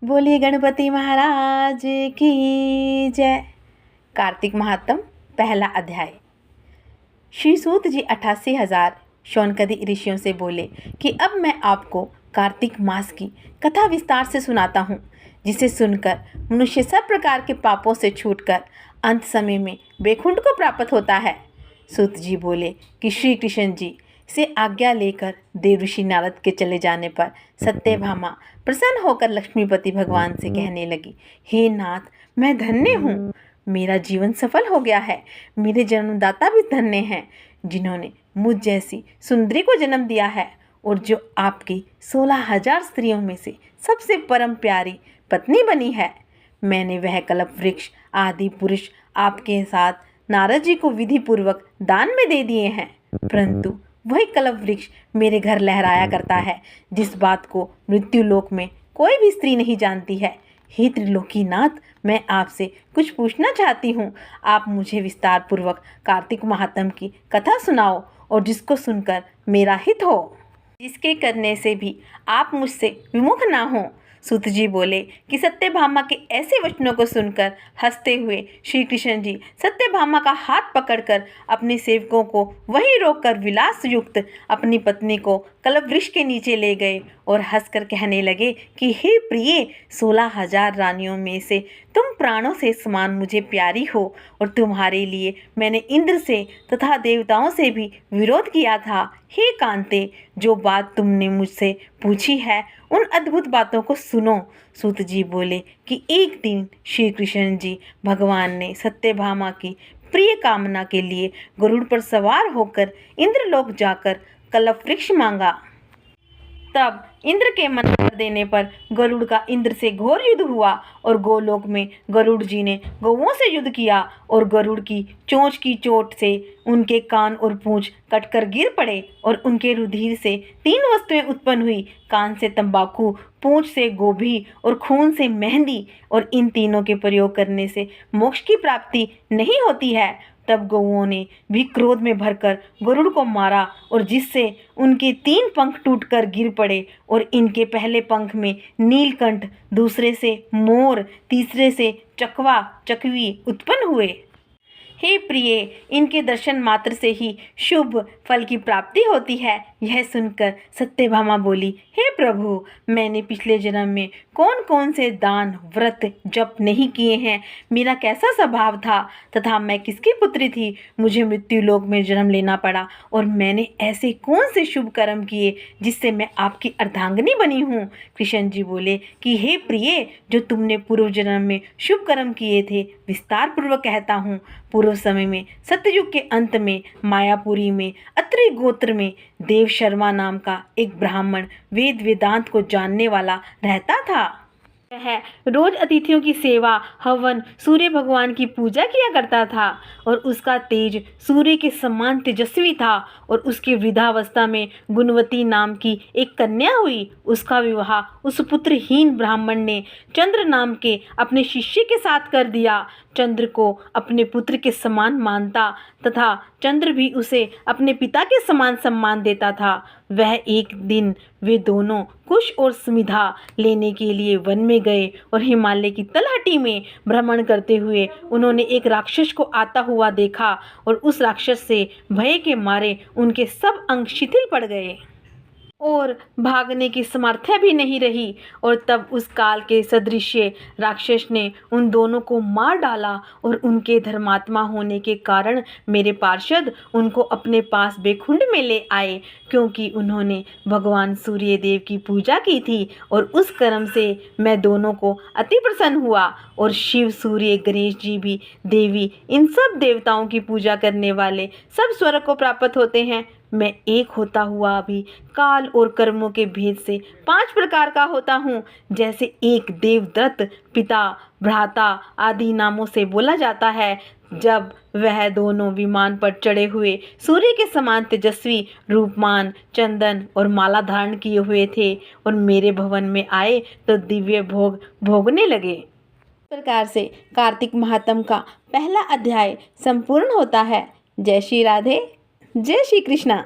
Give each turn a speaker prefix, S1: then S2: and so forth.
S1: बोलिए गणपति महाराज की जय। कार्तिक महात्म पहला अध्याय। श्री सूत जी 88,000 शौनकदी ऋषियों से बोले कि अब मैं आपको कार्तिक मास की कथा विस्तार से सुनाता हूँ, जिसे सुनकर मनुष्य सब प्रकार के पापों से छूटकर अंत समय में वैकुंठ को प्राप्त होता है। सूत जी बोले कि श्री कृष्ण जी से आज्ञा लेकर देव ऋषि नारद के चले जाने पर सत्यभामा प्रसन्न होकर लक्ष्मीपति भगवान से कहने लगी, हे नाथ, मैं धन्य हूँ, मेरा जीवन सफल हो गया है। मेरे जन्मदाता भी धन्य हैं, जिन्होंने मुझ जैसी सुंदरी को जन्म दिया है और जो आपकी 16,000 स्त्रियों में से सबसे परम प्यारी पत्नी बनी है। मैंने वह कल्प वृक्ष आदि पुरुष आपके साथ नारद जी को विधि पूर्वक दान में दे दिए हैं, परंतु वही कल्प वृक्ष मेरे घर लहराया करता है, जिस बात को मृत्यु लोक में कोई भी स्त्री नहीं जानती है। हे त्रिलोकीनाथ, मैं आपसे कुछ पूछना चाहती हूँ। आप मुझे विस्तार पूर्वक कार्तिक महात्म की कथा सुनाओ और जिसको सुनकर मेरा हित हो, जिसके करने से भी आप मुझसे विमुख ना हो। सूत जी बोले कि सत्यभामा के ऐसे वचनों को सुनकर हंसते हुए श्री कृष्ण जी सत्यभामा का हाथ पकड़कर अपने सेवकों को वहीं रोककर विलास युक्त अपनी पत्नी को कल्पवृक्ष के नीचे ले गए और हंसकर कहने लगे कि हे प्रिय, 16,000 रानियों में से तुम प्राणों से समान मुझे प्यारी हो और तुम्हारे लिए मैंने इंद्र से तथा देवताओं से भी विरोध किया था। हे कांते, जो बात तुमने मुझसे पूछी है उन अद्भुत बातों को सुनो। सूत जी बोले कि एक दिन श्री कृष्ण जी भगवान ने सत्यभामा की प्रिय कामना के लिए गरुड़ पर सवार होकर इंद्रलोक जाकर कल्प वृक्ष मांगा। तब इंद्र के मना कर देने पर गरुड़ का इंद्र से घोर युद्ध हुआ और गोलोक में गरुड़ जी ने गौओं से युद्ध किया और गरुड़ की चोंच की चोट से उनके कान और पूंछ कटकर गिर पड़े और उनके रुधिर से 3 वस्तुएं उत्पन्न हुई, कान से तंबाकू, पूंछ से गोभी और खून से मेहंदी, और इन तीनों के प्रयोग करने से मोक्ष की प्राप्ति नहीं होती है। तब गौओं ने भी क्रोध में भरकर गरुड़ को मारा और जिससे उनके 3 पंख टूटकर गिर पड़े और इनके पहले पंख में नीलकंठ, दूसरे से मोर, तीसरे से चकवा चकवी उत्पन्न हुए। हे प्रिय, इनके दर्शन मात्र से ही शुभ फल की प्राप्ति होती है। यह सुनकर सत्यभामा बोली, हे प्रभु, मैंने पिछले जन्म में कौन कौन से दान व्रत जप नहीं किए हैं, मेरा कैसा स्वभाव था तथा मैं किसकी पुत्री थी, मुझे मृत्यु लोक में जन्म लेना पड़ा और मैंने ऐसे कौन से शुभ कर्म किए जिससे मैं आपकी अर्धांगिनी बनी हूँ। कृष्ण जी बोले कि हे प्रिय, जो तुमने पूर्व जन्म में शुभ कर्म किए थे विस्तार पूर्वक कहता हूँ। पूर्व समय में सतयुग के अंत में मायापुरी में अत्रि गोत्र में देव शर्मा नाम का एक ब्राह्मण वेद वेदांत को जानने वाला रहता था। वह रोज अतिथियों की सेवा, हवन, सूर्य भगवान की पूजा किया करता था और उसका तेज सूर्य के समान तेजस्वी था और उसकी वृद्धावस्था में गुणवती नाम की एक कन्या हुई। उसका विवाह उस पुत्रहीन ब्राह्मण ने चंद्र नाम के अपने शिष्य के साथ कर दिया। चंद्र को अपने पुत्र के समान मानता तथा चंद्र भी उसे अपने पिता के समान सम्मान देता था। वह एक दिन वे दोनों कुश और स्मिधा लेने के लिए वन में गए और हिमालय की तलहटी में भ्रमण करते हुए उन्होंने एक राक्षस को आता हुआ देखा और उस राक्षस से भय के मारे उनके सब अंग शिथिल पड़ गए और भागने की सामर्थ्य भी नहीं रही। और तब उस काल के सदृश्य राक्षस ने उन दोनों को मार डाला और उनके धर्मात्मा होने के कारण मेरे पार्षद उनको अपने पास बेखुंड में ले आए, क्योंकि उन्होंने भगवान सूर्य देव की पूजा की थी और उस कर्म से मैं दोनों को अति प्रसन्न हुआ। और शिव, सूर्य, गणेश जी भी देवी, इन सब देवताओं की पूजा करने वाले सब स्वर्ग को प्राप्त होते हैं। मैं एक होता हुआ भी काल और कर्मों के भेद से 5 प्रकार का होता हूँ। जैसे एक देवदत्त, पिता, भ्राता आदि नामों से बोला जाता है। जब वह दोनों विमान पर चढ़े हुए सूर्य के समान तेजस्वी, रूपमान, चंदन और माला धारण किए हुए थे और मेरे भवन में आए तो दिव्य भोग भोगने लगे। इस प्रकार से कार्तिक महात्म का पहला अध्याय संपूर्ण होता है। जय श्री राधे, जय श्री कृष्णा।